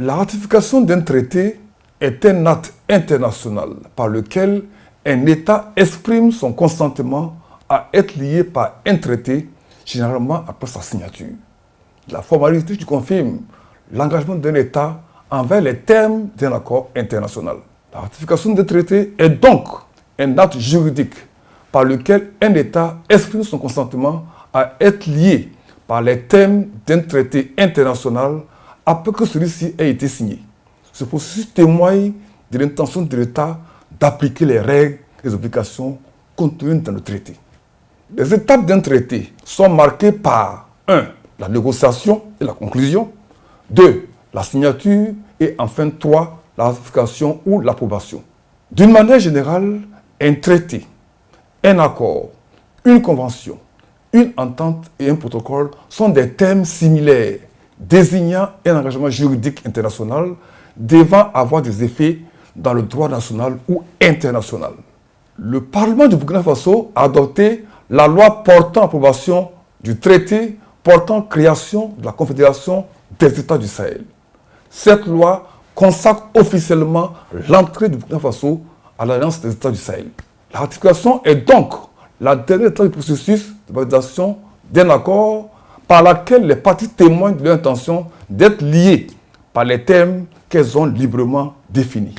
La ratification d'un traité est un acte international par lequel un État exprime son consentement à être lié par un traité, généralement après sa signature. La formalité qui confirme l'engagement d'un État envers les termes d'un accord international. La ratification d'un traité est donc un acte juridique par lequel un État exprime son consentement à être lié par les termes d'un traité international après que celui-ci ait été signé. Ce processus témoigne de l'intention de l'État d'appliquer les règles et les obligations contenues dans le traité. Les étapes d'un traité sont marquées par 1. La négociation et la conclusion, 2. La signature et enfin 3. La ratification ou l'approbation. D'une manière générale, un traité, un accord, une convention, une entente et un protocole sont des termes similaires désignant un engagement juridique international devant avoir des effets dans le droit national ou international. Le Parlement du Burkina Faso a adopté la loi portant approbation du traité portant création de la Confédération des États du Sahel. Cette loi consacre officiellement l'entrée du Burkina Faso à l'Alliance des États du Sahel. La ratification est donc la dernière étape du processus de validation d'un accord par laquelle les parties témoignent de leur intention d'être liées par les termes qu'elles ont librement définis.